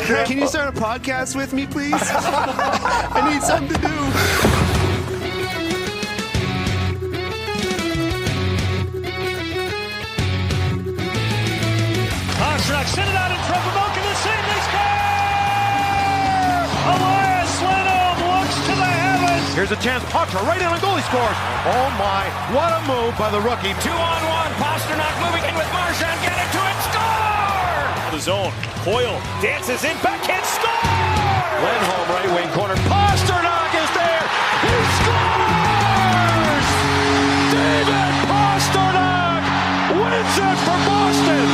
Can you start a podcast with me, please? I need something to do. Pastrnak sent it out in front of Malkin to save. They score! Elias Lindholm looks to the heavens. Here's a chance. Potter right in and goal. He scores. Oh my! What a move by the rookie. 2-on-1. Pastrnak moving in with Marchand. Get it to it. Score! The zone. Coyle dances in. Backhand score! Lindholm right wing corner. Pastrnak is there. He scores! David Pastrnak wins it for Boston.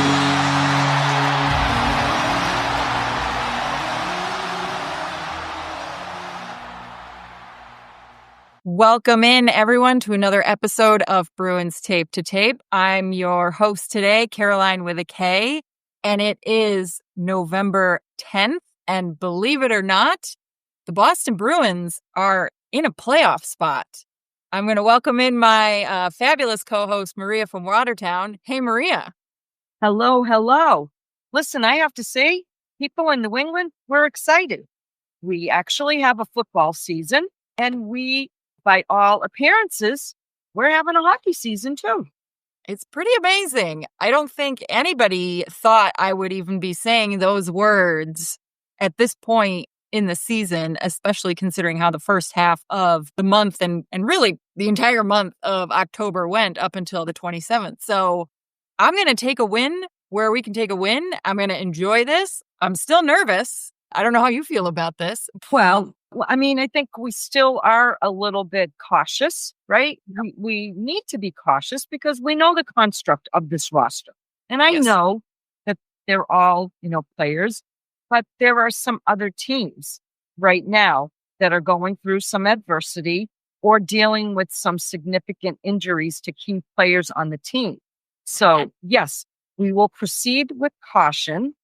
Welcome in, everyone, to another episode of Bruins Tape to Tape. I'm your host today, Caroline with a K, and it is November 10th. And believe it or not, the Boston Bruins are in a playoff spot. I'm going to welcome in my fabulous co-host, Maria from Watertown. Hey, Maria. Hello, hello. Listen, I have to say, people in New England, we're excited. We actually have a football season, and by all appearances, we're having a hockey season too. It's pretty amazing. I don't think anybody thought I would even be saying those words at this point in the season, especially considering how the first half of the month and really the entire month of October went up until the 27th. So I'm going to take a win where we can take a win. I'm going to enjoy this. I'm still nervous. I don't know how you feel about this. Well, I mean, I think we still are a little bit cautious, right? We need to be cautious because we know the construct of this roster. And I know that they're all, players, but there are some other teams right now that are going through some adversity or dealing with some significant injuries to key players on the team. So, yes, we will proceed with caution.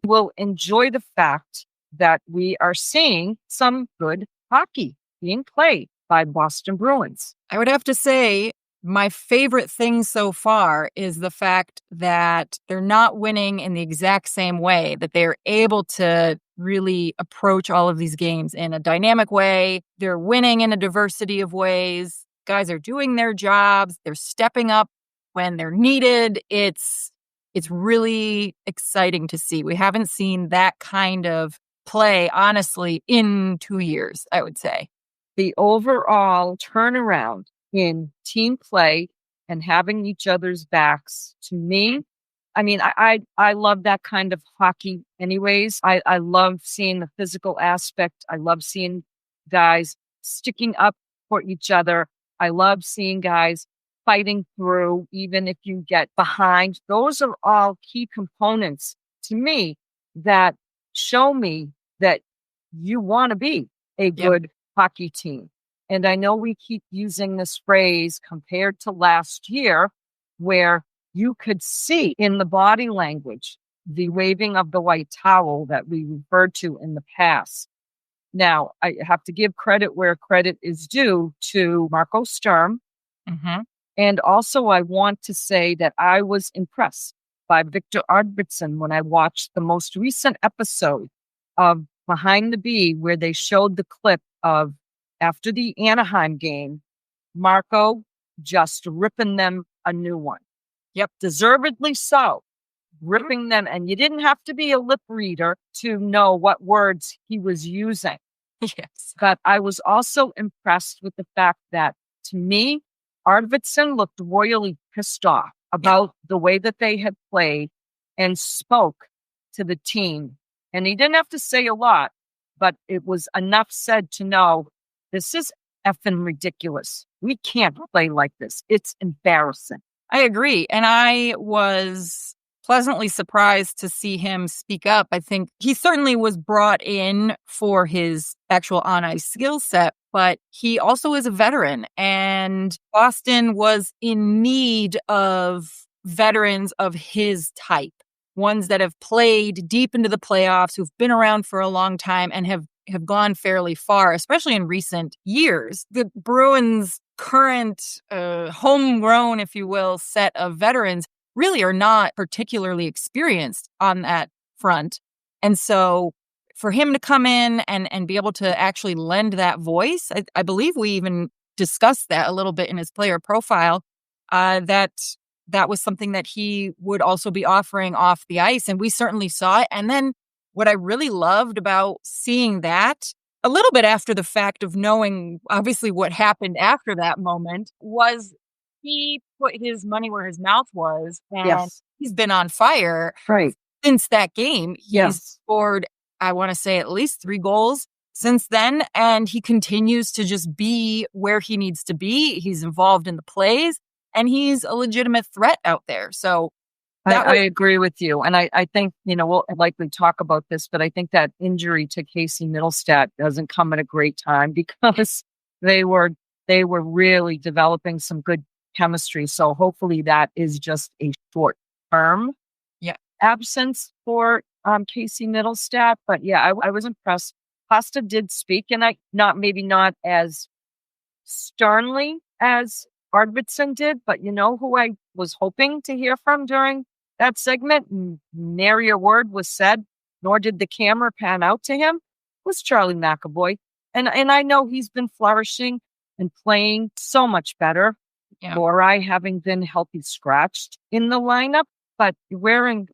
We'll enjoy the fact that we are seeing some good hockey being played by Boston Bruins. I would have to say my favorite thing so far is the fact that they're not winning in the exact same way, that they're able to really approach all of these games in a dynamic way. They're winning in a diversity of ways. Guys are doing their jobs. They're stepping up when they're needed. It's really exciting to see. We haven't seen that kind of play, honestly, in 2 years, I would say. The overall turnaround in team play and having each other's backs, to me, I mean, I love that kind of hockey anyways. I love seeing the physical aspect. I love seeing guys sticking up for each other. I love seeing guys fighting through, even if you get behind. Those are all key components to me that show me that you want to be a good hockey team. And I know we keep using this phrase compared to last year, where you could see in the body language the waving of the white towel that we referred to in the past. Now, I have to give credit where credit is due to Marco Sturm. And also, I want to say that I was impressed by Victor Arvidsson when I watched the most recent episode of Behind the Bee, where they showed the clip of after the Anaheim game, Marco just ripping them a new one. Yep, deservedly so, ripping them. And you didn't have to be a lip reader to know what words he was using. Yes. But I was also impressed with the fact that, to me, Arvidsson looked royally pissed off about the way that they had played and spoke to the team. And he didn't have to say a lot, but it was enough said to know this is effing ridiculous. We can't play like this. It's embarrassing. I agree. And I was pleasantly surprised to see him speak up. I think he certainly was brought in for his actual on-ice skill set, but he also is a veteran. And Boston was in need of veterans of his type, ones that have played deep into the playoffs, who've been around for a long time and have gone fairly far, especially in recent years. The Bruins' current homegrown, if you will, set of veterans really are not particularly experienced on that front. And so for him to come in and be able to actually lend that voice, I believe we even discussed that a little bit in his player profile, that was something that he would also be offering off the ice. And we certainly saw it. And then what I really loved about seeing that a little bit after the fact of knowing obviously what happened after that moment was he put his money where his mouth was, and he's been on fire since that game. He's scored, I want to say, at least 3 goals since then, and he continues to just be where he needs to be. He's involved in the plays, and he's a legitimate threat out there. So I agree with you. And I think, we'll likely talk about this, but I think that injury to Casey Mittelstadt doesn't come at a great time because they were really developing some good chemistry. So hopefully that is just a short term absence for Casey Mittelstadt. But I was impressed. Costa did speak, and maybe not as sternly as Arvidsson did, but who I was hoping to hear from during that segment, nary a word was said, nor did the camera pan out to him, was Charlie McAvoy. And I know he's been flourishing and playing so much better. Lorai having been healthy scratched in the lineup, but you're wearing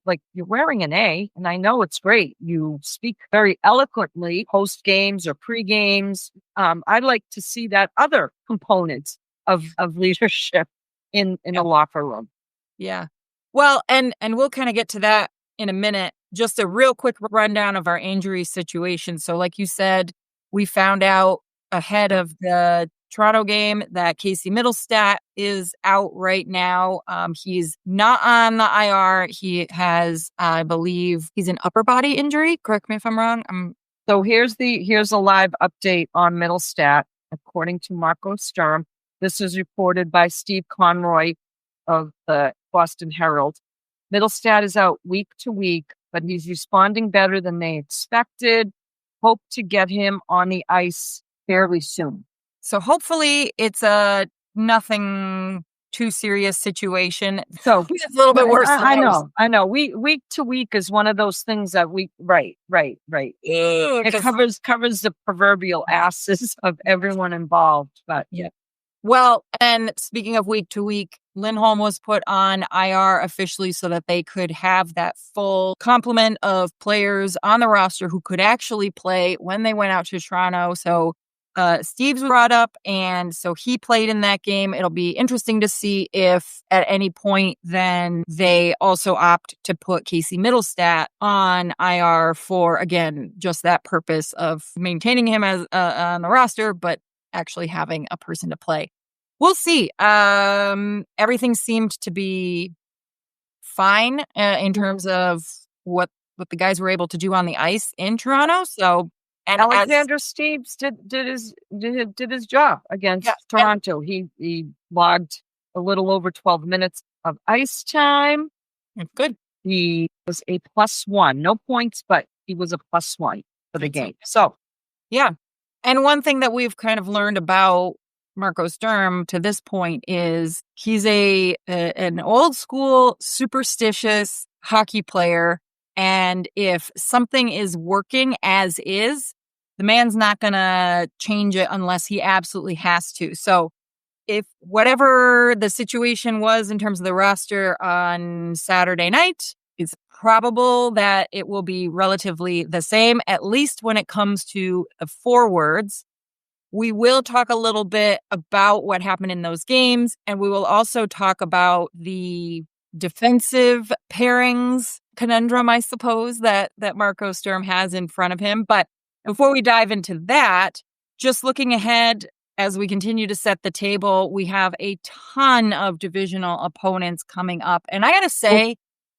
an A, and I know it's great. You speak very eloquently post games or pre games. I'd like to see that other component of leadership in the locker room. Yeah. Well, and we'll kind of get to that in a minute. Just a real quick rundown of our injury situation. So like you said, we found out ahead of the Toronto game that Casey Mittelstadt is out right now. He's not on the IR. He has, I believe, he's an upper body injury. Correct me if I'm wrong. So here's a live update on Mittelstadt. According to Marco Sturm, this is reported by Steve Conroy of the Boston Herald. Mittelstadt is out week to week, but he's responding better than they expected. Hope to get him on the ice fairly soon. So hopefully it's a nothing too serious situation. So it's a little bit worse. I know. Week to week is one of those things that right. It covers the proverbial asses of everyone involved. But well, and speaking of week to week, Lindholm was put on IR officially so that they could have that full complement of players on the roster who could actually play when they went out to Toronto. So Steve's brought up, and so he played in that game. It'll be interesting to see if at any point then they also opt to put Casey Mittelstadt on IR for, again, just that purpose of maintaining him as on the roster, but actually having a person to play. We'll see. Everything seemed to be fine in terms of what the guys were able to do on the ice in Toronto. So. And Alexander Steves did his job against Toronto. He logged a little over 12 minutes of ice time. Good. He was a +1. No points, but he was a +1 for the game. So, yeah. And one thing that we've kind of learned about Marco Sturm to this point is he's an old school, superstitious hockey player. And if something is working as is, the man's not going to change it unless he absolutely has to. So if whatever the situation was in terms of the roster on Saturday night, it's probable that it will be relatively the same, at least when it comes to the forwards. We will talk a little bit about what happened in those games, and we will also talk about the defensive pairings conundrum, I suppose, that Marco Sturm has in front of him. But before we dive into that, just looking ahead as we continue to set the table, we have a ton of divisional opponents coming up. And I got to say,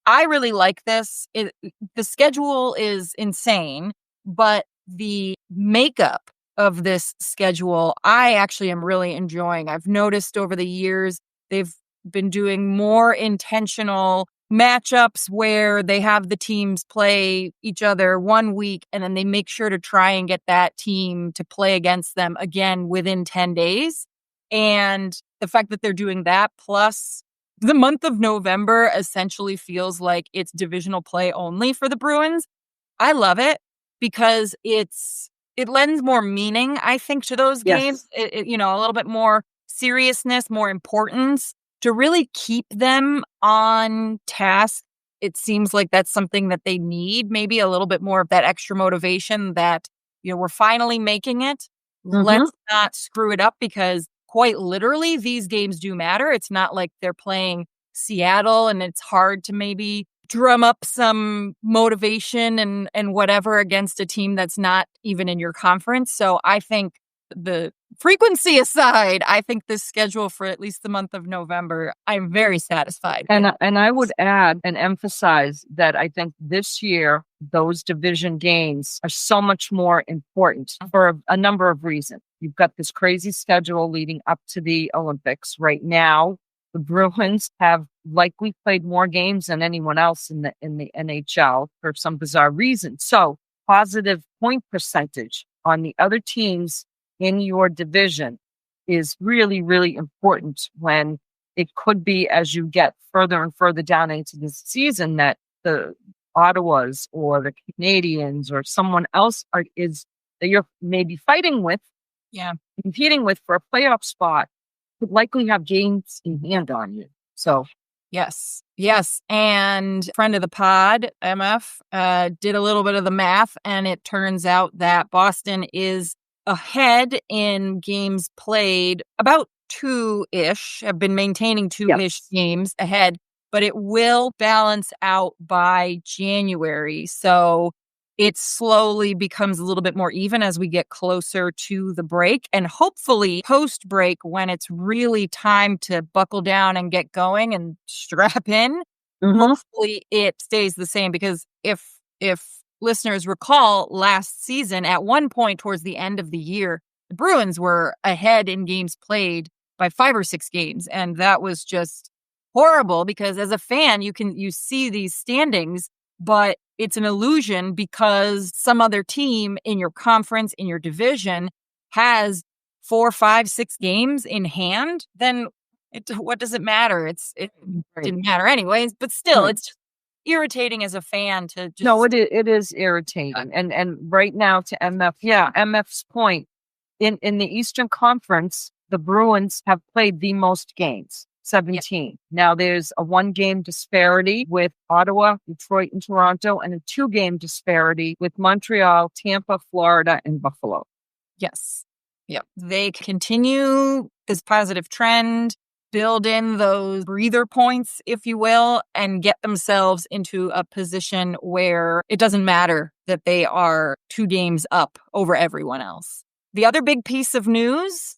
I really like this. The schedule is insane, but the makeup of this schedule, I actually am really enjoying. I've noticed over the years, they've been doing more intentional matchups where they have the teams play each other one week and then they make sure to try and get that team to play against them again within 10 days. And the fact that they're doing that, plus the month of November essentially feels like it's divisional play only for the Bruins. I love it because it lends more meaning, I think, to those games. A little bit more seriousness, more importance to really keep them on task. It seems like that's something that they need, maybe a little bit more of that extra motivation that, we're finally making it. Let's not screw it up because quite literally these games do matter. It's not like they're playing Seattle and it's hard to maybe drum up some motivation and whatever against a team that's not even in your conference. So I think the frequency aside, I think this schedule for at least the month of November, I'm very satisfied. And I would add and emphasize that I think this year, those division games are so much more important for a number of reasons. You've got this crazy schedule leading up to the Olympics. Right now, the Bruins have likely played more games than anyone else in the NHL for some bizarre reason. So positive point percentage on the other teams in your division is really, really important when it could be as you get further and further down into the season that the Ottawas or the Canadians or someone else that you're maybe fighting with, competing with for a playoff spot could likely have games in hand on you. So Yes. And friend of the pod, MF, did a little bit of the math, and it turns out that Boston is ahead in games played, about 2-ish, have been maintaining 2-ish games ahead, but it will balance out by January. So it slowly becomes a little bit more even as we get closer to the break. And hopefully post-break, when it's really time to buckle down and get going and strap in, hopefully it stays the same. Because if listeners recall, last season, at one point towards the end of the year, the Bruins were ahead in games played by 5 or 6 games. And that was just horrible because as a fan, you see these standings, but it's an illusion because some other team in your conference, in your division, has 4, 5, 6 games in hand. Then what does it matter? It didn't matter anyways, but still, it's just irritating as a fan to just... No, it is irritating. And right now to MF's point, in the Eastern Conference, the Bruins have played the most games, 17. Yep. Now there's a 1-game disparity with Ottawa, Detroit, and Toronto, and a 2-game disparity with Montreal, Tampa, Florida, and Buffalo. Yes. Yep. They continue this positive trend, build in those breather points, if you will, and get themselves into a position where it doesn't matter that they are 2 games up over everyone else. The other big piece of news,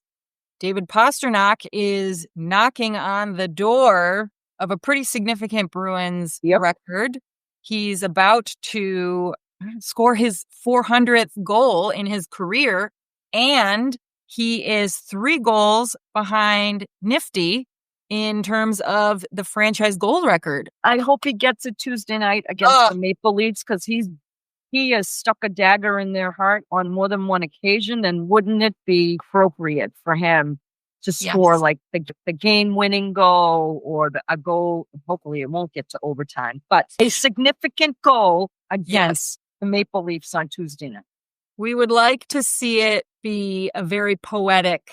David Pastrnak is knocking on the door of a pretty significant Bruins record. He's about to score his 400th goal in his career, and he is 3 goals behind Nifty in terms of the franchise goal record. I hope he gets it Tuesday night against the Maple Leafs because he has stuck a dagger in their heart on more than one occasion. And wouldn't it be appropriate for him to score like the game-winning goal or a goal? Hopefully it won't get to overtime, but a significant goal against the Maple Leafs on Tuesday night. We would like to see it be a very poetic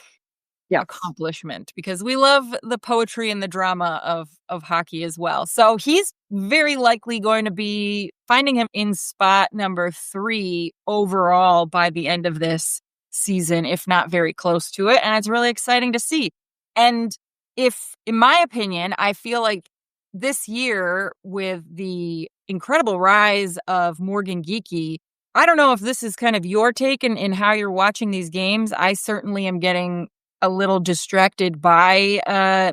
accomplishment because we love the poetry and the drama of hockey as well. So he's very likely going to be finding him in spot number 3 overall by the end of this season, if not very close to it. And it's really exciting to see. And in my opinion, I feel like this year with the incredible rise of Morgan Geekie, I don't know if this is kind of your take in how you're watching these games. I certainly am getting a little distracted by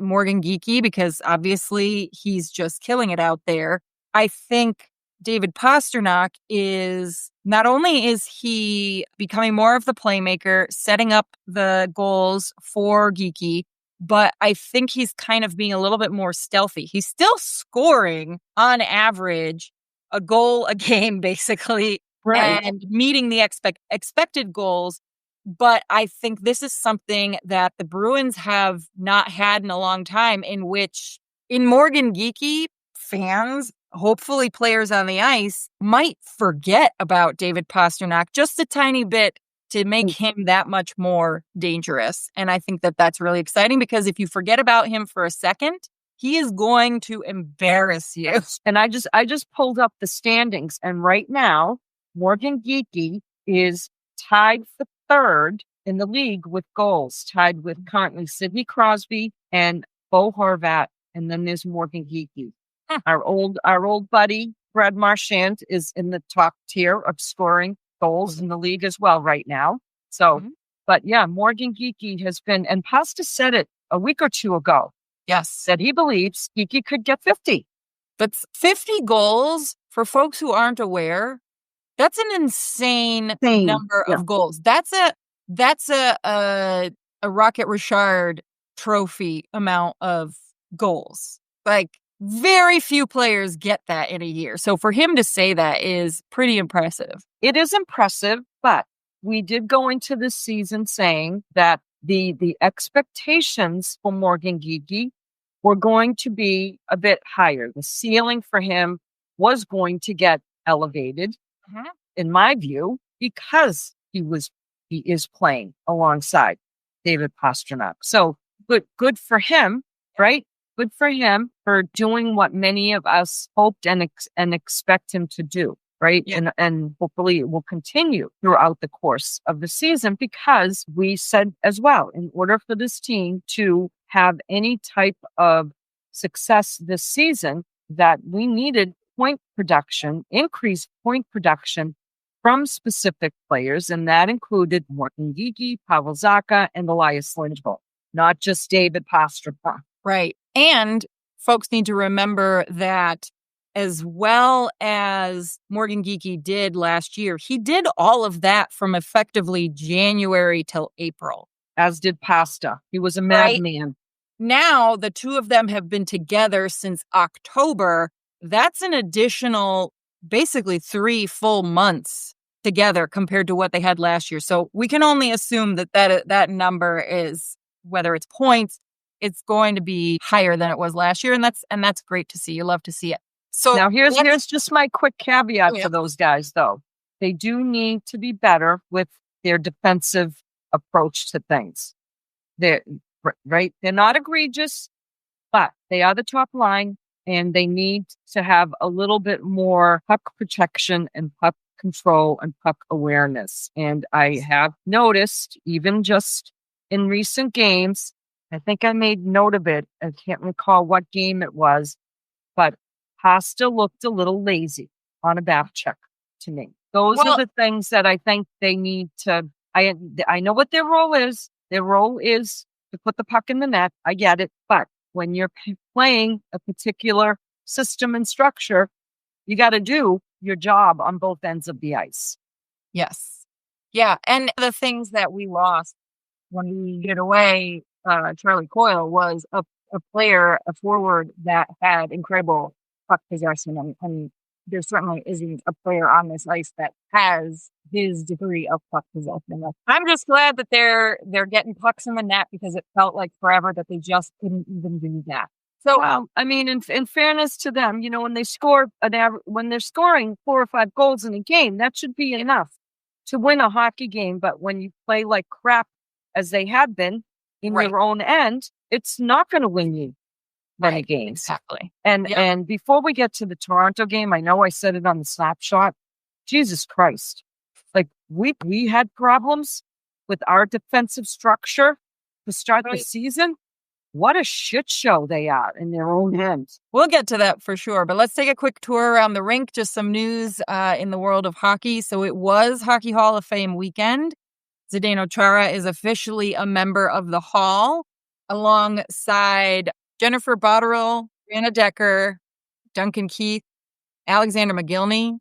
Morgan Geekie because obviously he's just killing it out there. I think David Pastrnak is not only is he becoming more of the playmaker, setting up the goals for Geekie, but I think he's kind of being a little bit more stealthy. He's still scoring on average a goal a game, basically, and meeting the expected goals. But I think this is something that the Bruins have not had in a long time, in which in Morgan Geekie, fans hopefully players on the ice might forget about David Pastrnak just a tiny bit to make him that much more dangerous. And I think that that's really exciting because if you forget about him for a second, he is going to embarrass you. And I just pulled up the standings, and right now, Morgan Geekie is tied for third in the league with goals, tied with currently Sidney Crosby and Bo Horvat, and then there's Morgan Geekie. Our old buddy Brad Marchand is in the top tier of scoring goals in the league as well right now. So, but yeah, Morgan Geekie has been, and Pasta said it a week or two ago. Yes. Said he believes Geekie could get 50. But 50 goals, for folks who aren't aware, that's an insane number of goals. That's a Rocket Richard trophy amount of goals. Like, very few players get that in a year. So for him to say that is pretty impressive. It is impressive, but we did go into this season saying that the expectations for Morgan Geekie were going to be a bit higher. The ceiling for him was going to get elevated, in my view, because he is playing alongside David Pastrnak. So good for him, right? Good for him for doing what many of us hoped and expect him to do, right? Yeah. And hopefully it will continue throughout the course of the season, because we said as well, in order for this team to have any type of success this season, that we needed increased point production from specific players, and that included Morgan Geekie, Pavel Zacha, and Elias Lindholm, not just David Pastrnak. Right. And folks need to remember that as well as Morgan Geekie did last year, he did all of that from effectively January till April. As did Pasta. He was a madman. Now, the two of them have been together since October. That's an additional, basically 3 full months together compared to what they had last year. So we can only assume that number is, whether it's points, it's going to be higher than it was last year. And that's great to see. You love to see it. So now here's just my quick caveat for those guys, though. They do need to be better with their defensive approach to things. They're not egregious, but they are the top line, and they need to have a little bit more puck protection and puck control and puck awareness. And I have noticed, even just in recent games, I think I made note of it. I can't recall what game it was, but Pasta looked a little lazy on a back check to me. Those are the things that I think they need to. I know what their role is. Their role is to put the puck in the net. I get it. But when you're playing a particular system and structure, you got to do your job on both ends of the ice. Yes. Yeah. And the things that we lost when we get away, Charlie Coyle was a player, a forward that had incredible puck possession. And there certainly isn't a player on this ice that has his degree of puck possession. I'm just glad that they're getting pucks in the net, because it felt like forever that they just couldn't even do that. So, well, I mean, in fairness to them, when they score when they're scoring 4 or 5 goals in a game, that should be enough to win a hockey game. But when you play like crap, as they have been in your own end, it's not going to win you many games. Exactly. And before we get to the Toronto game, I know I said it on the Snapshot. Jesus Christ. Like, we had problems with our defensive structure to start the season. What a shit show they are in their own hands. We'll get to that for sure. But let's take a quick tour around the rink. Just some news in the world of hockey. So it was Hockey Hall of Fame weekend. Zdeno Chara is officially a member of the Hall, alongside Jennifer Botterill, Anna Decker, Duncan Keith, Alexander McGillney,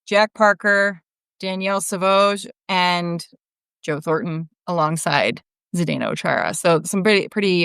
Jack Parker, Danielle Savage, and Joe Thornton, alongside Zdeno Chara. So some pretty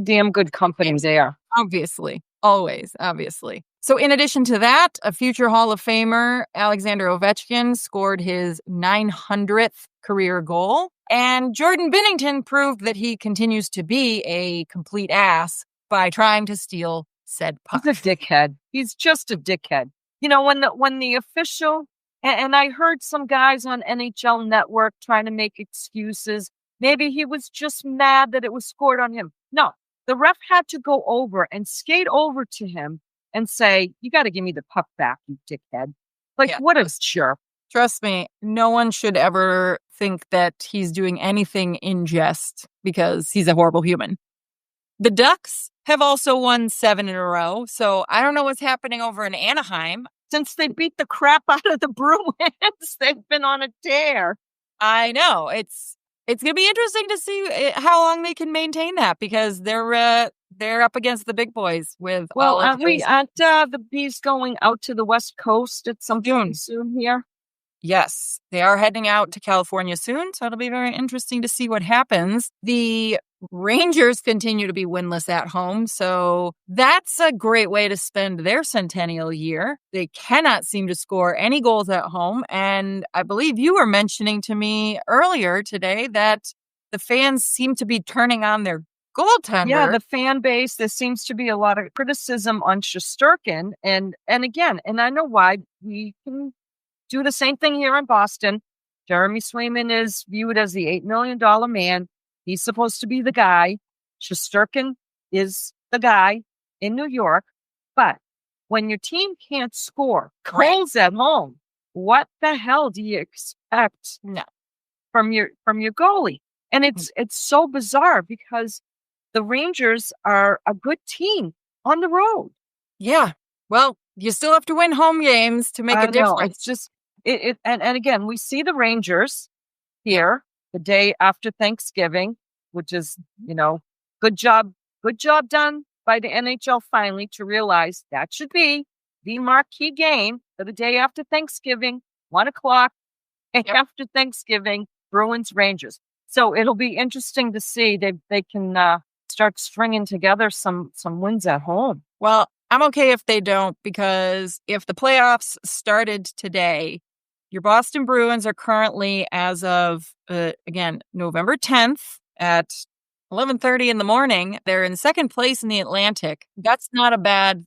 damn good company there. Obviously. Always, obviously. So in addition to that, a future Hall of Famer, Alexander Ovechkin, scored his 900th career goal. And Jordan Binnington proved that he continues to be a complete ass by trying to steal said puck. He's a dickhead. He's just a dickhead. You know, when the official, and I heard some guys on NHL Network trying to make excuses. Maybe he was just mad that it was scored on him. No, the ref had to go over and skate over to him and say, "You got to give me the puck back, you dickhead." Like, what a jerk. Trust me, no one should ever think that he's doing anything in jest because he's a horrible human. The Ducks have also won 7 in a row, so I don't know what's happening over in Anaheim. Since they beat the crap out of the Bruins, they've been on a tear. I know. It's going to be interesting to see how long they can maintain that because they're up against the big boys with aren't the Bees going out to the West Coast at some point soon here? Yes, they are heading out to California soon, so it'll be very interesting to see what happens. The Rangers continue to be winless at home, so that's a great way to spend their centennial year. They cannot seem to score any goals at home, and I believe you were mentioning to me earlier today that the fans seem to be turning on their goaltender. Yeah, the fan base, there seems to be a lot of criticism on Shesterkin, and again, and I know why. We can do the same thing here in Boston. Jeremy Swayman is viewed as the $8 million man. He's supposed to be the guy. Shesterkin is the guy in New York. But when your team can't score goals at home, what the hell do you expect from your goalie? And it's so bizarre because the Rangers are a good team on the road. Yeah. Well, you still have to win home games to make a difference. It's just and again, we see the Rangers here the day after Thanksgiving, which is, good job done by the NHL finally to realize that should be the marquee game for the day after Thanksgiving, 1:00 after Thanksgiving, Bruins Rangers. So it'll be interesting to see they can start stringing together some wins at home. Well, I'm okay if they don't, because if the playoffs started today, your Boston Bruins are currently, as of, November 10th at 11:30 in the morning, they're in second place in the Atlantic. That's not a bad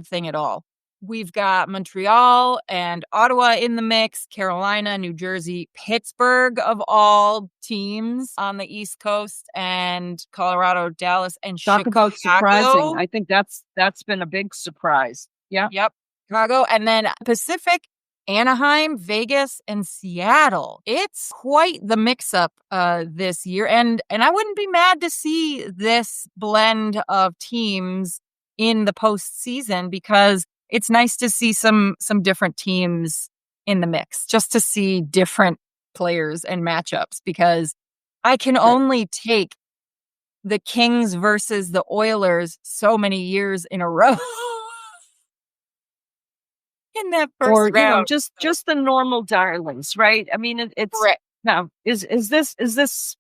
thing at all. We've got Montreal and Ottawa in the mix, Carolina, New Jersey, Pittsburgh of all teams on the East Coast, and Colorado, Dallas, and Chicago. Talk about surprising. I think that's been a big surprise. Yeah. Yep. Chicago. And then Pacific, Anaheim, Vegas, and Seattle. It's quite the mix-up this year. And I wouldn't be mad to see this blend of teams in the postseason because it's nice to see some different teams in the mix, just to see different players and matchups, because I can only take the Kings versus the Oilers so many years in a row. In that first round. Just the normal darlings, right? I mean, it's right. Now, is this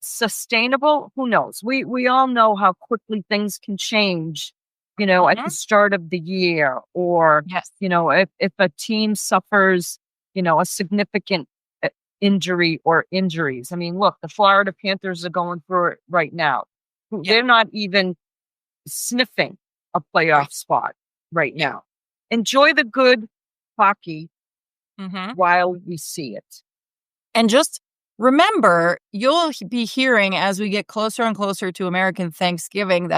sustainable? Who knows? We all know how quickly things can change, at the start of the year, or if a team suffers, a significant injury or injuries. I mean, look, the Florida Panthers are going through it right now. They're not even sniffing a playoff spot right now. Enjoy the good hockey while we see it. And just remember, you'll be hearing as we get closer and closer to American Thanksgiving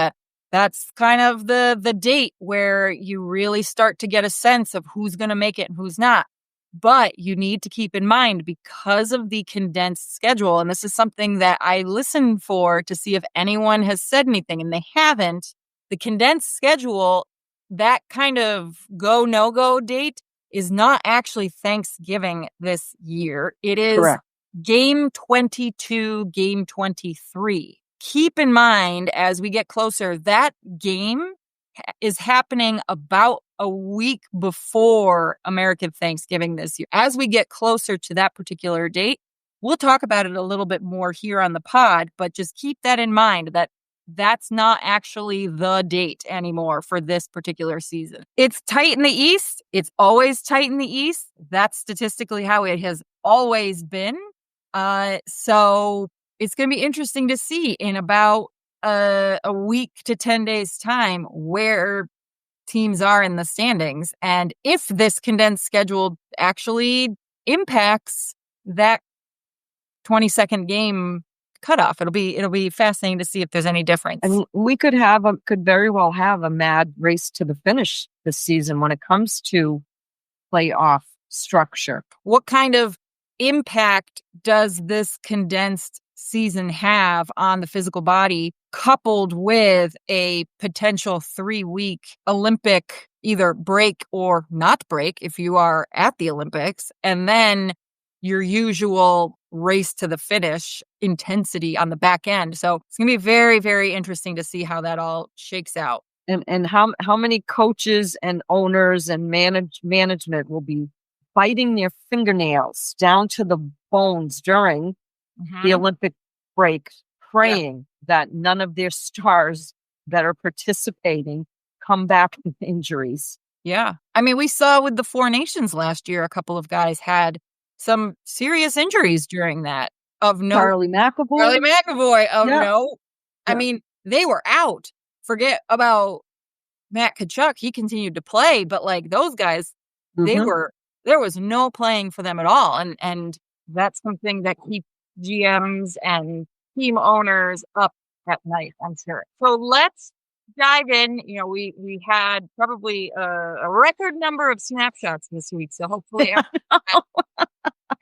that's kind of the date where you really start to get a sense of who's going to make it and who's not. But you need to keep in mind, because of the condensed schedule, and this is something that I listen for to see if anyone has said anything, and they haven't, the condensed schedule, that kind of go, no-go date is not actually Thanksgiving this year. It is Game 22, Game 23. Keep in mind, as we get closer, that game is happening about a week before American Thanksgiving this year. As we get closer to that particular date, we'll talk about it a little bit more here on the pod, but just keep that in mind, that that's not actually the date anymore for this particular season. It's tight in the East. It's always tight in the East. That's statistically how it has always been. So it's going to be interesting to see in about a week to 10 days time where teams are in the standings. And if this condensed schedule actually impacts that 22nd game cutoff, it'll be fascinating to see if there's any difference. And we could very well have a mad race to the finish this season when it comes to playoff structure. What kind of impact does this condensed season have on the physical body, coupled with a potential 3-week Olympic either break or not break if you are at the Olympics, and then your usual race to the finish intensity on the back end? So it's going to be very, very interesting to see how that all shakes out. And how many coaches and owners and management will be biting their fingernails down to the bones during the Olympic break, praying that none of their stars that are participating come back with injuries. Yeah. I mean, we saw with the Four Nations last year, a couple of guys had some serious injuries during that. Charlie McAvoy. I mean, they were out. Forget about Matt Tkachuk. He continued to play, but like those guys, there was no playing for them at all. And that's something that keeps GMs and team owners up at night, I'm sure. So let's dive in. You know, we had probably a record number of snapshots this week. So hopefully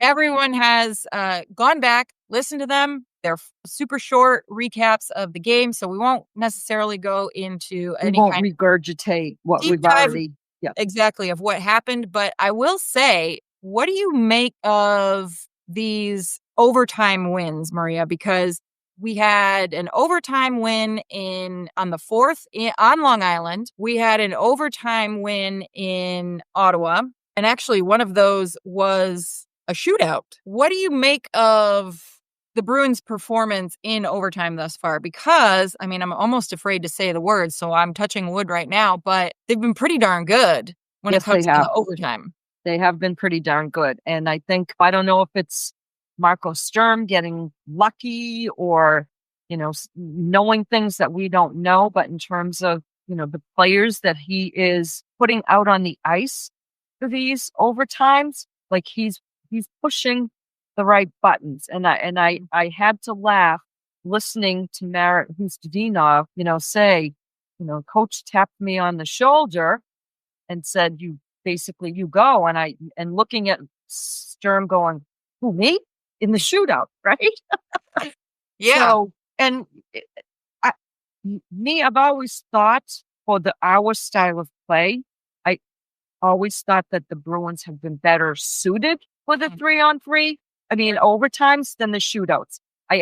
everyone has gone back, listened to them. They're super short recaps of the game. So we won't necessarily go into any kind of regurgitate what we've already... Yeah, exactly, of what happened. But I will say, what do you make of these overtime wins, Maria? Because we had an overtime win on the 4th on Long Island. We had an overtime win in Ottawa. And actually, one of those was a shootout. What do you make of the Bruins' performance in overtime thus far? Because, I mean, I'm almost afraid to say the words, so I'm touching wood right now, but they've been pretty darn good when it comes to the overtime. They have been pretty darn good. And I think, I don't know if it's Marco Sturm getting lucky or, knowing things that we don't know, but in terms of, the players that he is putting out on the ice for these overtimes, like he's pushing the right buttons. And I had to laugh listening to Marat Hustadinov, say, coach tapped me on the shoulder and said, you go. And looking at Sturm going, who, me? In the shootout, right? Yeah. So, and I've always thought for our style of play, I always thought that the Bruins have been better suited for the 3-on-3. I mean, overtimes than the shootouts. I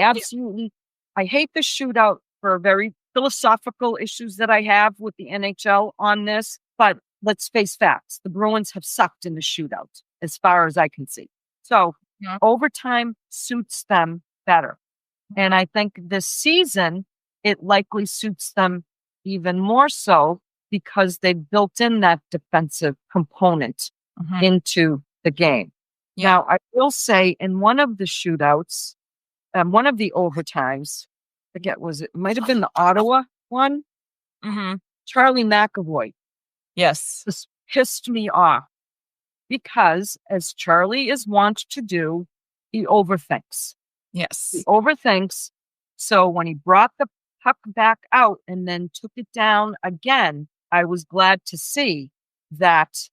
hate the shootout for very philosophical issues that I have with the NHL on this. But let's face facts. The Bruins have sucked in the shootout as far as I can see. So overtime suits them better. And I think this season, it likely suits them even more so because they've built in that defensive component into the game. Yeah. Now, I will say in one of the shootouts, one of the overtimes, might have been the Ottawa one, Charlie McAvoy. Yes. This pissed me off because, as Charlie is wont to do, he overthinks. Yes. He overthinks. So when he brought the puck back out and then took it down again, I was glad to see that,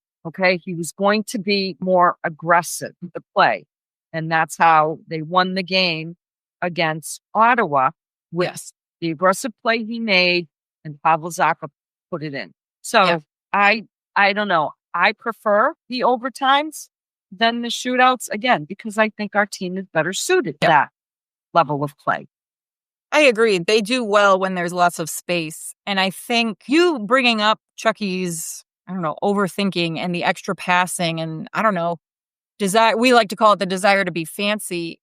he was going to be more aggressive with the play. And that's how they won the game against Ottawa with the aggressive play he made and Pavel Zacha put it in. So I don't know. I prefer the overtimes than the shootouts, again, because I think our team is better suited to that level of play. I agree. They do well when there's lots of space. And I think you bringing up Chucky's, overthinking and the extra passing and, desire, we like to call it the desire to be fancy,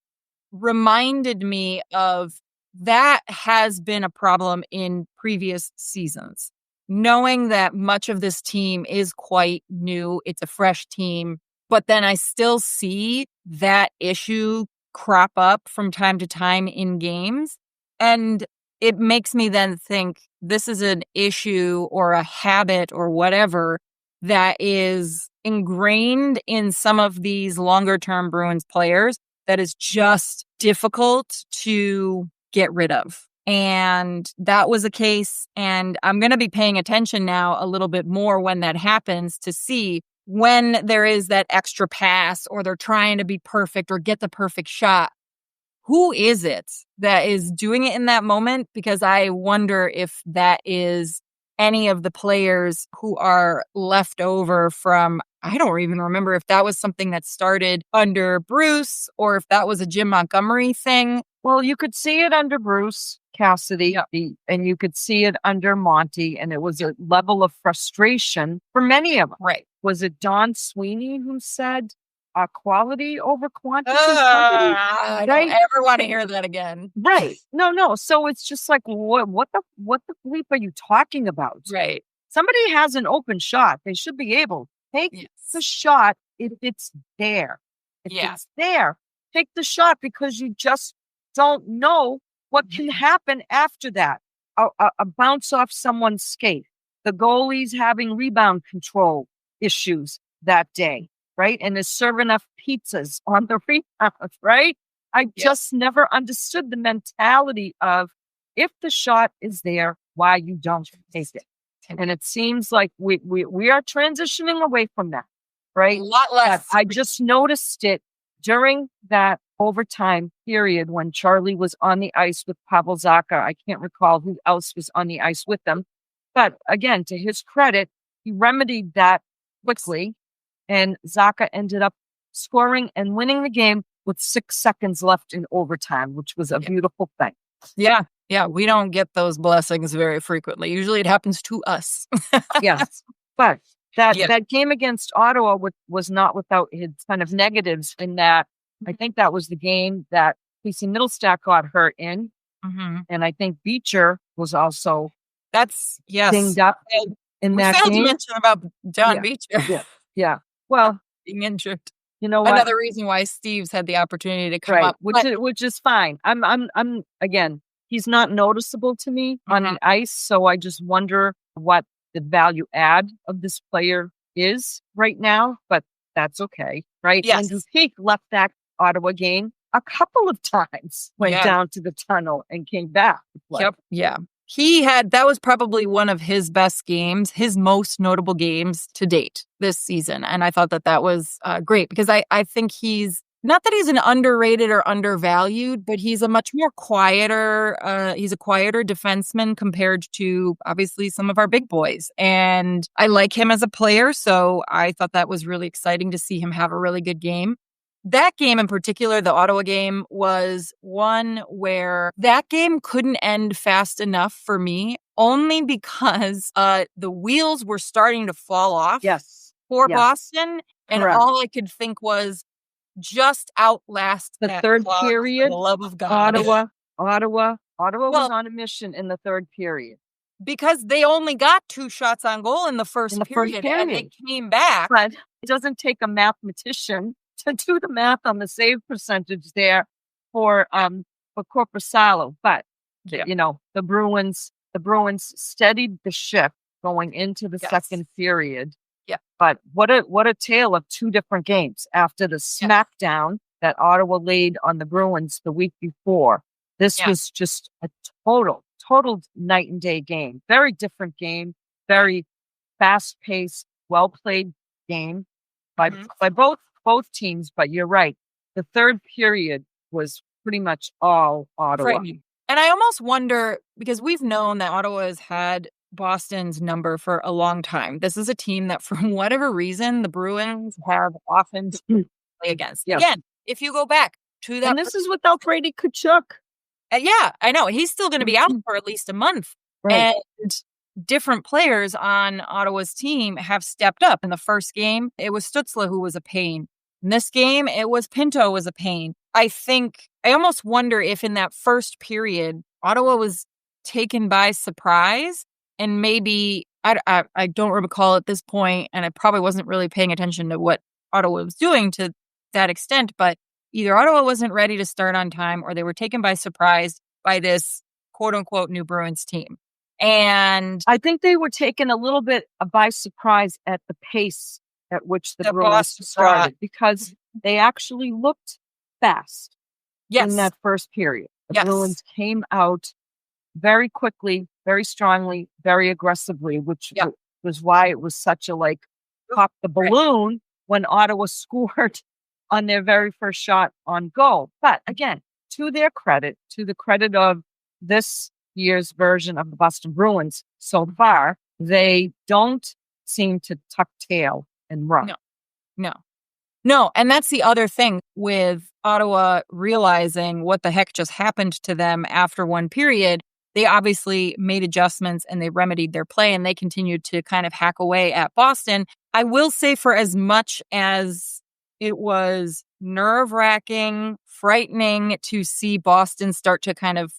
reminded me of that has been a problem in previous seasons. Knowing that much of this team is quite new, it's a fresh team, but then I still see that issue crop up from time to time in games. And it makes me then think this is an issue or a habit or whatever that is ingrained in some of these longer term Bruins players that is just difficult to get rid of. And that was a case. And I'm going to be paying attention now a little bit more when that happens to see when there is that extra pass or they're trying to be perfect or get the perfect shot. Who is it that is doing it in that moment? Because I wonder if that is any of the players who are left over from, I don't even remember if that was something that started under Bruce or if that was a Jim Montgomery thing. Well, you could see it under Bruce Cassidy, and you could see it under Monty, and it was a level of frustration for many of them. Right. Was it Don Sweeney who said quality over quantity? I don't ever want to hear that again. Right. No. So it's just like, what the bleep are you talking about? Right. Somebody has an open shot. They should be able to take the shot if it's there. If it's there, take the shot because you just don't know what can happen after that. A bounce off someone's skate. The goalie's having rebound control issues that day, right? And is serving up pizzas on the rebound, right? I just never understood the mentality of if the shot is there, why you don't take it. And it seems like we are transitioning away from that, right? A lot less. I just noticed it during that overtime period when Charlie was on the ice with Pavel Zacha. I can't recall who else was on the ice with them. But again, to his credit, he remedied that quickly. And Zacha ended up scoring and winning the game with 6 seconds left in overtime, which was a beautiful thing. Yeah. We don't get those blessings very frequently. Usually it happens to us. Yes. But that game against Ottawa was not without its kind of negatives in that I think that was the game that Casey Mittelstadt got hurt in. Mm-hmm. And I think Beecher was also dinged up in that game. We failed to mention about John Beecher. Yeah. Well, being injured. You know what? Another reason why Steve's had the opportunity to come up. Which is fine. I'm again, he's not noticeable to me on the ice. So I just wonder what the value add of this player is right now, but that's okay. Right. Yes. And Peak left that Ottawa game a couple of times, went down to the tunnel and came back. Yep. Yeah. That was probably one of his best games, his most notable games to date this season. And I thought that was great because I think he's, not that he's an underrated or undervalued, but he's a much more quieter defenseman compared to obviously some of our big boys. And I like him as a player. So I thought that was really exciting to see him have a really good game. That game in particular, the Ottawa game, was one where that game couldn't end fast enough for me, only because the wheels were starting to fall off for Boston. And all I could think was just outlast the third period. For the love of God. Ottawa was on a mission in the third period. Because they only got 2 shots on goal in the first period. And they came back. But it doesn't take a mathematician to do the math on the save percentage there for Korpisalo. But you know, the Bruins steadied the ship going into the second period. Yeah. But what a tale of 2 different games after the smackdown that Ottawa laid on the Bruins the week before. This was just a total night and day game. Very different game, very fast paced, well played game by both teams, but you're right. The third period was pretty much all Ottawa. Frightening. And I almost wonder, because we've known that Ottawa has had Boston's number for a long time. This is a team that, for whatever reason, the Bruins have often play against. Yeah. Again, if you go back to that. And this is without Brady Tkachuk. Yeah, I know. He's still going to be out for at least a month. Right. And different players on Ottawa's team have stepped up. In the first game, it was Stützle who was a pain. In this game, it was Pinto was a pain. I almost wonder if in that first period, Ottawa was taken by surprise and maybe, I don't recall at this point, and I probably wasn't really paying attention to what Ottawa was doing to that extent, but either Ottawa wasn't ready to start on time or they were taken by surprise by this quote unquote new Bruins team. And I think they were taken a little bit by surprise at the pace at which the Bruins Boston started, because they actually looked fast in that first period. The Bruins came out very quickly, very strongly, very aggressively, which was why it was such a pop the balloon when Ottawa scored on their very first shot on goal. But again, to their credit, to the credit of this year's version of the Boston Bruins so far, they don't seem to tuck tail and run. No. And that's the other thing with Ottawa realizing what the heck just happened to them after one period. They obviously made adjustments and they remedied their play and they continued to kind of hack away at Boston. I will say, for as much as it was nerve-wracking, frightening to see Boston start to kind of,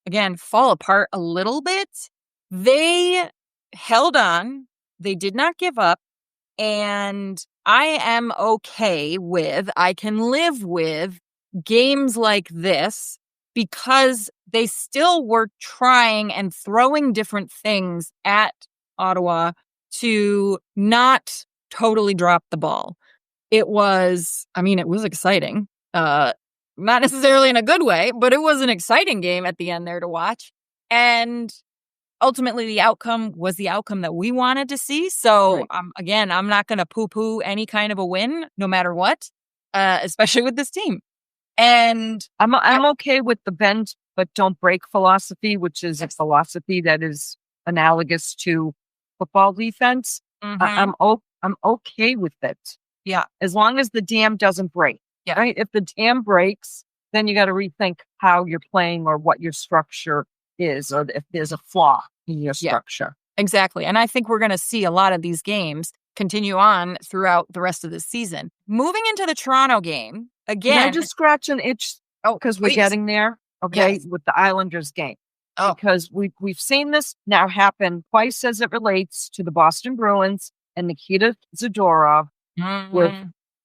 again, fall apart a little bit, they held on. They did not give up. And I am okay with, I can live with games like this because they still were trying and throwing different things at Ottawa to not totally drop the ball. It was exciting. Not necessarily in a good way, but it was an exciting game at the end there to watch. And ultimately, the outcome was the outcome that we wanted to see. So, again, I'm not going to poo-poo any kind of a win, no matter what, especially with this team. And I'm okay with the bend but don't break philosophy, which is a philosophy that is analogous to football defense. I'm okay with it. Yeah, as long as the dam doesn't break. Yeah, right. If the dam breaks, then you got to rethink how you're playing or what your structure is, or if there's a flaw in your structure. Exactly. And I think we're going to see a lot of these games continue on throughout the rest of the season. Moving into the Toronto game, again. Can I just scratch an itch? Because we're getting there, with the Islanders game. Because we've seen this now happen twice as it relates to the Boston Bruins and Nikita Zadorov with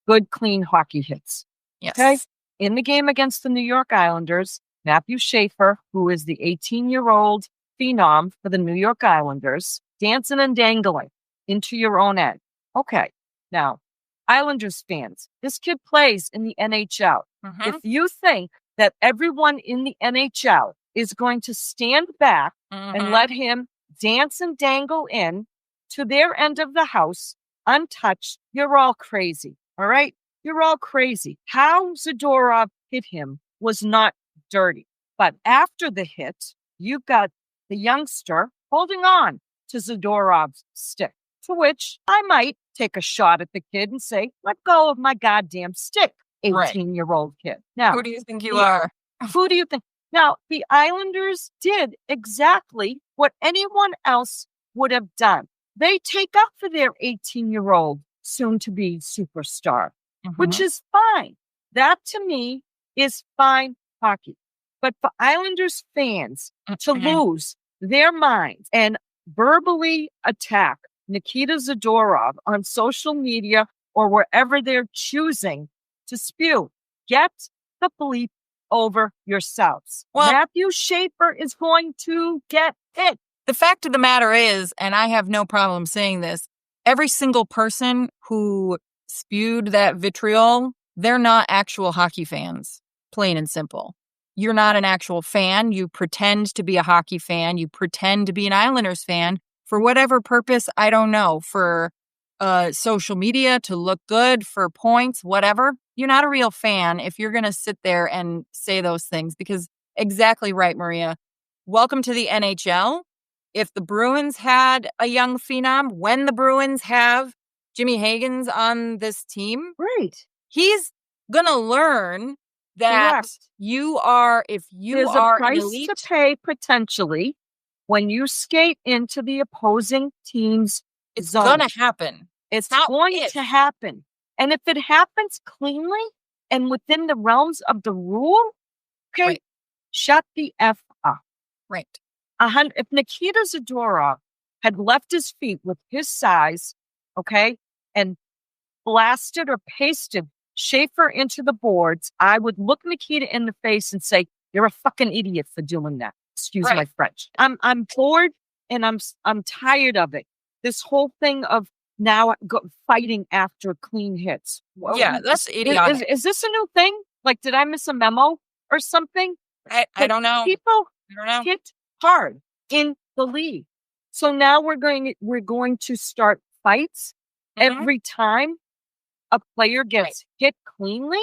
good, clean hockey hits. Yes. Okay? In the game against the New York Islanders, Matthew Schaefer, who is the 18-year-old phenom for the New York Islanders, dancing and dangling into your own end. Okay. Now, Islanders fans, this kid plays in the NHL. If you think that everyone in the NHL is going to stand back and let him dance and dangle in to their end of the house untouched, you're all crazy. All right? You're all crazy. How Zadorov hit him was not dirty. But after the hit, you got the youngster holding on to Zadorov's stick, to which I might take a shot at the kid and say, let go of my goddamn stick, 18-year-old kid. Now, who do you think you are? Who do you think? Now, the Islanders did exactly what anyone else would have done. They take up for their 18-year-old soon-to-be superstar, which is fine. That, to me, is fine hockey. But for Islanders fans to lose their minds and verbally attack Nikita Zadorov on social media or wherever they're choosing to spew, get the bleep over yourselves. Well, Matthew Schaefer is going to get hit. The fact of the matter is, and I have no problem saying this, every single person who spewed that vitriol, they're not actual hockey fans, plain and simple. You're not an actual fan. You pretend to be a hockey fan. You pretend to be an Islanders fan for whatever purpose, I don't know, for social media, to look good, for points, whatever. You're not a real fan if you're going to sit there and say those things, because exactly right, Maria. Welcome to the NHL. If the Bruins had a young phenom, when the Bruins have Jimmy Hagens on this team, he's going to learn that if you There's are a price elite, to pay potentially when you skate into the opposing team's it's zone. going to happen. It's going to happen. And if it happens cleanly and within the realms of the rule, shut the F up. Right. If Nikita Zadorov had left his feet with his size, and blasted or pasted Schaefer into the boards, I would look Nikita in the face and say, you're a fucking idiot for doing that. Excuse my French. I'm bored and I'm tired of it. This whole thing of now fighting after clean hits. Yeah, that's idiotic. Is this a new thing? Like, did I miss a memo or something? I don't know. People I don't know. hit hard in the league. So now we're going to start fights every time a player gets hit cleanly.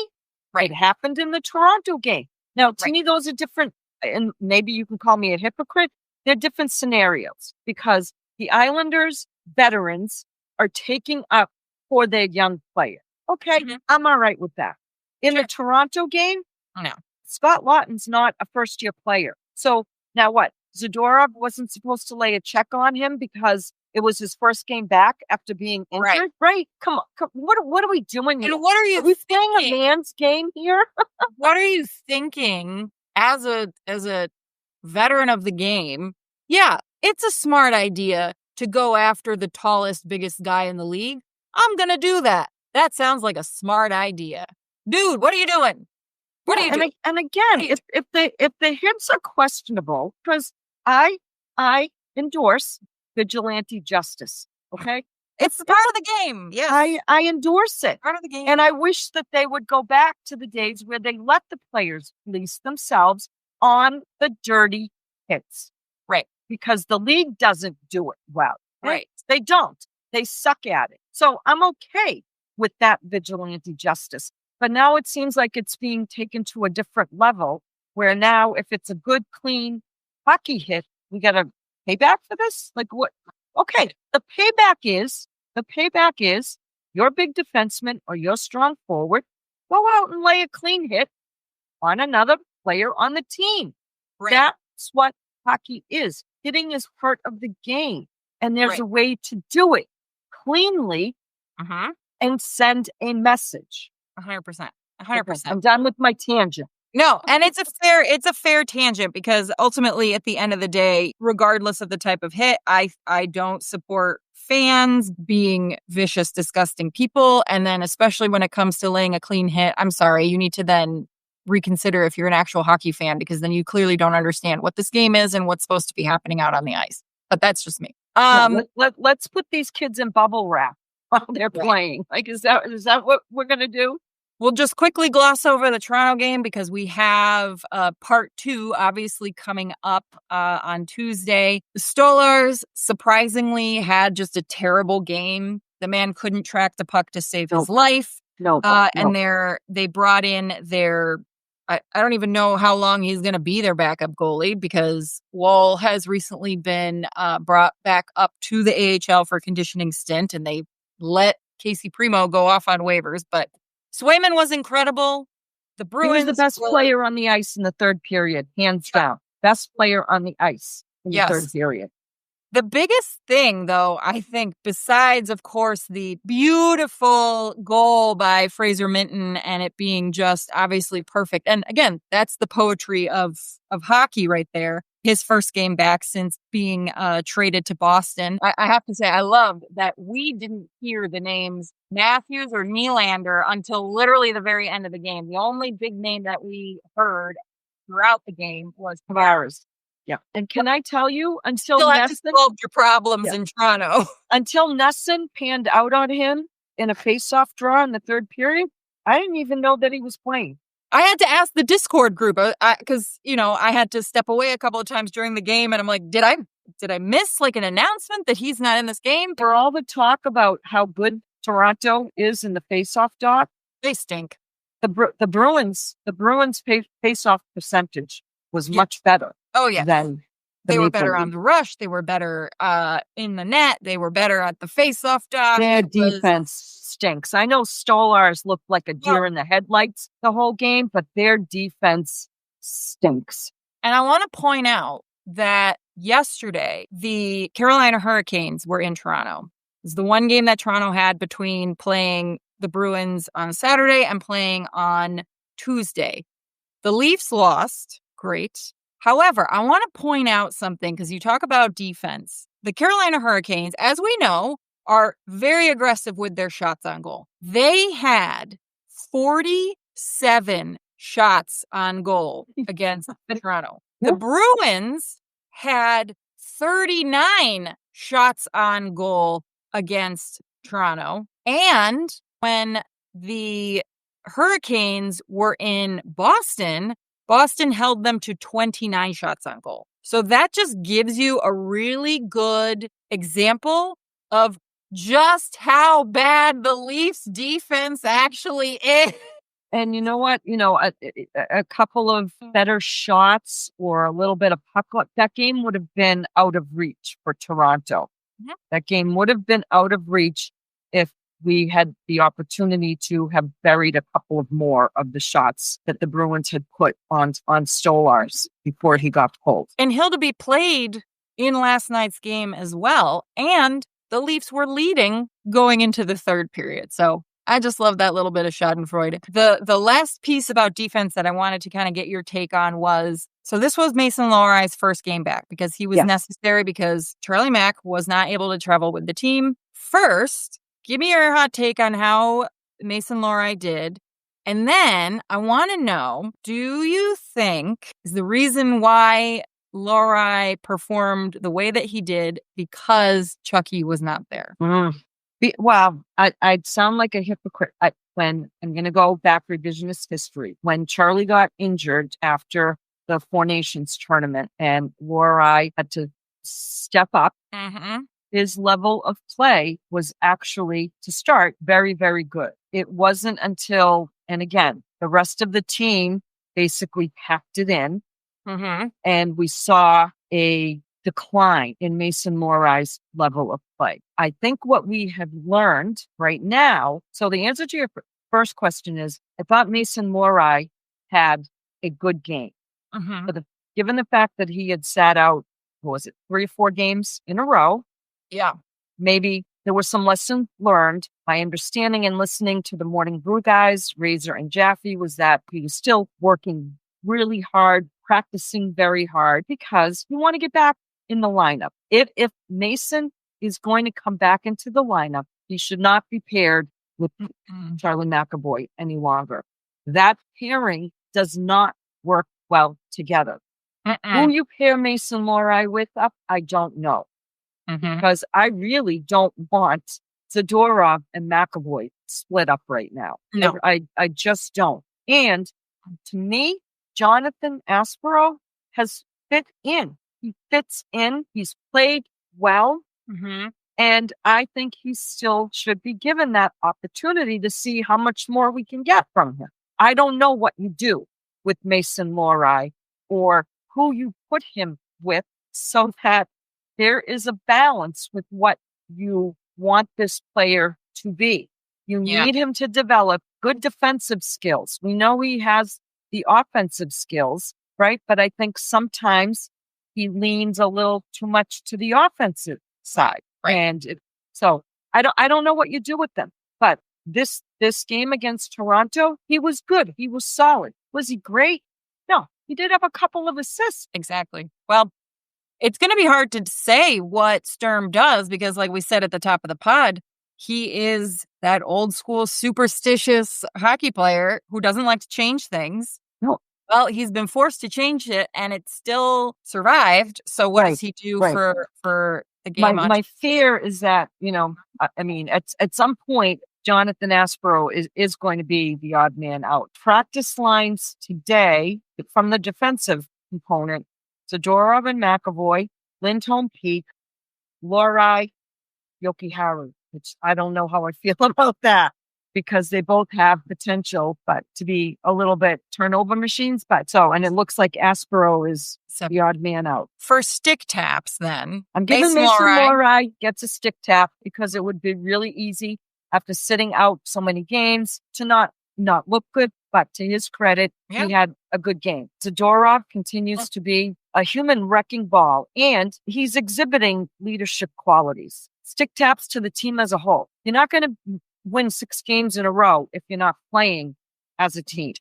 Right. It happened in the Toronto game. Now, to me, those are different, and maybe you can call me a hypocrite. They're different scenarios because the Islanders veterans are taking up for their young player. Okay, I'm all right with that. In the Toronto game, no. Scott Laughton's not a first-year player. So now what? Zadorov wasn't supposed to lay a check on him because it was his first game back after being injured? Right. Come on. What are we doing here? And what are you Are we playing a man's game here? What are you thinking as a veteran of the game? Yeah, it's a smart idea to go after the tallest, biggest guy in the league. I'm going to do that. That sounds like a smart idea. Dude, what are you doing? What are you doing? And again, if the hits are questionable, because I endorse vigilante justice, okay? It's part of the game. Yes. I endorse it. Part of the game. And I wish that they would go back to the days where they let the players police themselves on the dirty hits. Right. Because the league doesn't do it well. Right. They don't. They suck at it. So I'm okay with that vigilante justice. But now it seems like it's being taken to a different level where now if it's a good, clean hockey hit, we got to pay back for this? Like what? Okay, the payback is your big defenseman or your strong forward, go out and lay a clean hit on another player on the team. Right. That's what hockey is. Hitting is part of the game. And there's a way to do it cleanly and send a message. 100%. I'm done with my tangent. No, and it's a fair tangent because ultimately at the end of the day, regardless of the type of hit, I don't support fans being vicious, disgusting people. And then especially when it comes to laying a clean hit, I'm sorry, you need to then reconsider if you're an actual hockey fan because then you clearly don't understand what this game is and what's supposed to be happening out on the ice. But that's just me. Let's put these kids in bubble wrap while they're playing. Like, is that what we're going to do? We'll just quickly gloss over the Toronto game because we have part 2 obviously coming up on Tuesday. The Stolars surprisingly had just a terrible game. The man couldn't track the puck to save his life. And they brought in their, I don't even know how long he's going to be their backup goalie because Wall has recently been brought back up to the AHL for a conditioning stint and they let Casey Primo go off on waivers, but Swayman was incredible. The Bruins. He was the best player on the ice in the third period, hands down. Best player on the ice in the third period. The biggest thing, though, I think, besides, of course, the beautiful goal by Fraser Minton and it being just obviously perfect. And again, that's the poetry of hockey right there. His first game back since being traded to Boston. I have to say, I loved that we didn't hear the names Matthews or Nylander until literally the very end of the game. The only big name that we heard throughout the game was Tavares. Yeah. And can I tell you, until Nesson solved your problems in Toronto. Until Nesson panned out on him in a face-off draw in the third period, I didn't even know that he was playing. I had to ask the Discord group because, I had to step away a couple of times during the game. And I'm like, did I miss like an announcement that he's not in this game? For all the talk about how good Toronto is in the face-off dot, they stink. The Bruins face-off percentage was much better. Oh, yeah. Than they were better on the rush. They were better in the net. They were better at the face-off dot. Their defense stinks. I know Stolars looked like a deer in the headlights the whole game, but their defense stinks. And I want to point out that yesterday, the Carolina Hurricanes were in Toronto. It was the one game that Toronto had between playing the Bruins on Saturday and playing on Tuesday. The Leafs lost. Great. However, I want to point out something because you talk about defense. The Carolina Hurricanes, as we know, are very aggressive with their shots on goal. They had 47 shots on goal against Toronto. The Bruins had 39 shots on goal against Toronto. And when the Hurricanes were in Boston, Boston held them to 29 shots on goal. So that just gives you a really good example of just how bad the Leafs defense actually is. And you know what? A couple of better shots or a little bit of puck luck, that game would have been out of reach for Toronto. Mhm. That game would have been out of reach if we had the opportunity to have buried a couple of more of the shots that the Bruins had put on Stolarz before he got pulled. And Hildeby played in last night's game as well. And the Leafs were leading going into the third period. So I just love that little bit of schadenfreude. The last piece about defense that I wanted to kind of get your take on was, so this was Mason Lohrei's first game back because he was necessary because Charlie Mack was not able to travel with the team. First, give me your hot take on how Mason Lohrei did. And then I want to know, do you think is the reason why Lohrei performed the way that he did because Chucky was not there? Wow, I'd sound like a hypocrite when I'm going to go back revisionist history. When Charlie got injured after the Four Nations tournament and Lohrei had to step up, his level of play was actually, to start, very, very good. It wasn't until, and again, the rest of the team basically packed it in, and we saw a decline in Mason Lohrei's level of play. I think what we have learned right now, so the answer to your first question is, I thought Mason Lohrei had a good game. But given the fact that he had sat out, 3 or 4 games in a row, maybe there were some lessons learned. My understanding and listening to the Morning Brew guys, Razor and Jaffe, was that he was still working really hard, practicing very hard because we want to get back in the lineup. If Mason is going to come back into the lineup, he should not be paired with Charlie McAvoy any longer. That pairing does not work well together. Who you pair Mason Lohrei with up, I don't know. Because I really don't want Zadorov and McAvoy split up right now. No. I just don't. And to me, Jonathan Aspero has fit in. He fits in. He's played well. And I think he still should be given that opportunity to see how much more we can get from him. I don't know what you do with Mason Lohrei or who you put him with so that there is a balance with what you want this player to be. You need him to develop good defensive skills. We know he has the offensive skills, right? But I think sometimes he leans a little too much to the offensive side. Right. And so I don't know what you do with them. But this game against Toronto, he was good. He was solid. Was he great? No, he did have a couple of assists. Exactly. Well, it's going to be hard to say what Sturm does because, like we said at the top of the pod, he is that old school superstitious hockey player who doesn't like to change things. No. Well, he's been forced to change it and it still survived. So what does he do for the game? My fear is that, I mean, at some point, Jonathan Aspero is going to be the odd man out. Practice lines today from the defensive component, Zadorov and McAvoy, Lindholm Peak, Lohrei, Jokiharju, which I don't know how I feel about that because they both have potential, but to be a little bit turnover machines. And it looks like Aspero is the odd man out. For stick taps, then. I'm giving Mason Lohrei gets a stick tap because it would be really easy after sitting out so many games to not look good. But to his credit, he had a good game. Zadorov continues to be a human wrecking ball, and he's exhibiting leadership qualities. Stick taps to the team as a whole. You're not going to win 6 games in a row if you're not playing as a team.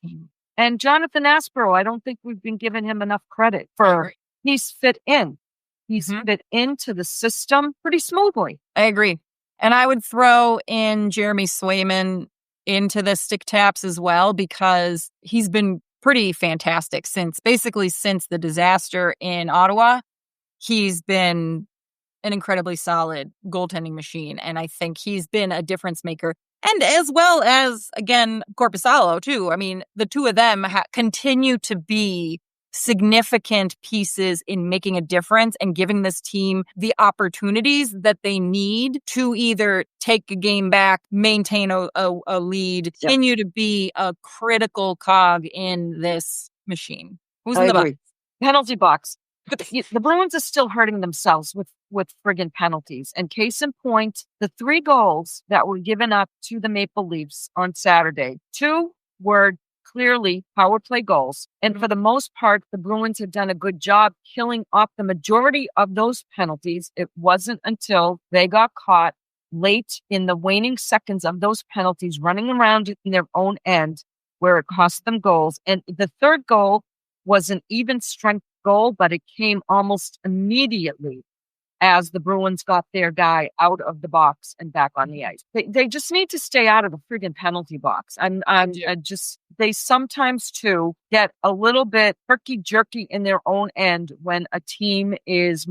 And Jonathan Aspero, I don't think we've been giving him enough credit for he's fit in. He's fit into the system pretty smoothly. I agree. And I would throw in Jeremy Swayman into the stick taps as well because he's been pretty fantastic since the disaster in Ottawa. He's been an incredibly solid goaltending machine, and I think he's been a difference maker. And as well as, again, Korpisalo, too. I mean, the two of them continue to be significant pieces in making a difference and giving this team the opportunities that they need to either take a game back, maintain a lead, continue to be a critical cog in this machine. Who's in the box? Penalty box. But the Bruins are still hurting themselves with friggin' penalties. And case in point, the 3 goals that were given up to the Maple Leafs on Saturday, 2 were clearly power play goals. And for the most part, the Bruins have done a good job killing off the majority of those penalties. It wasn't until they got caught late in the waning seconds of those penalties running around in their own end where it cost them goals. And the third goal was an even strength goal, but it came almost immediately as the Bruins got their guy out of the box and back on the ice. They just need to stay out of the friggin' penalty box. They sometimes too get a little bit herky-jerky in their own end when a team is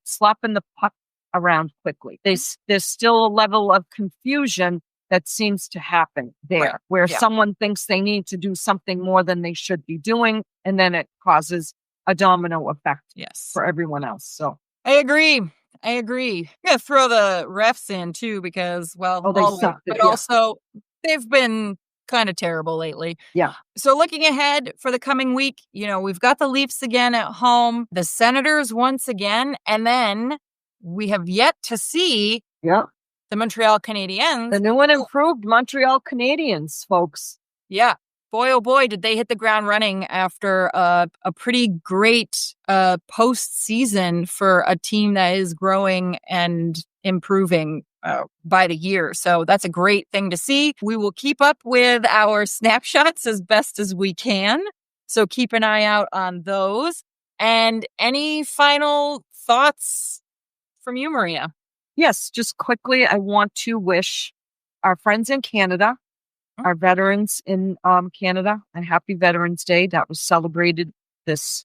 slopping the puck around quickly. There's still a level of confusion that seems to happen there, where someone thinks they need to do something more than they should be doing, and then it causes a domino effect for everyone else. So I agree. I'm going to throw the refs in too because, also they've been kind of terrible lately. Yeah. So looking ahead for the coming week, we've got the Leafs again at home, the Senators once again, and then we have yet to see the Montreal Canadiens. The new and improved Montreal Canadiens, folks. Yeah. Boy, oh boy, did they hit the ground running after a pretty great postseason for a team that is growing and improving by the year. So that's a great thing to see. We will keep up with our snapshots as best as we can. So keep an eye out on those. And any final thoughts from you, Maria? Yes, just quickly, I want to wish our friends in Canada, our veterans in Canada, a happy Veterans Day that was celebrated this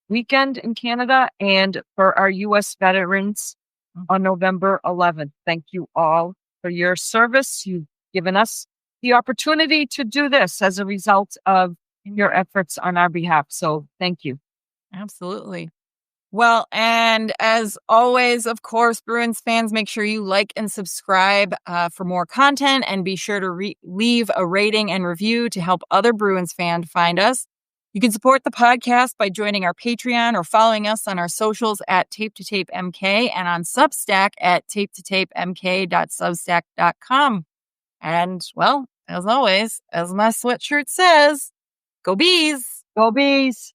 weekend in Canada, and for our U.S. veterans on November 11th. Thank you all for your service. You've given us the opportunity to do this as a result of your efforts on our behalf. So thank you. Absolutely. Well, and as always, of course, Bruins fans, make sure you like and subscribe for more content, and be sure to leave a rating and review to help other Bruins fans find us. You can support the podcast by joining our Patreon or following us on our socials at Tape2Tape.mk and on Substack at tape2tapemk.substack.com. And, well, as always, as my sweatshirt says, go Bees! Go Bees!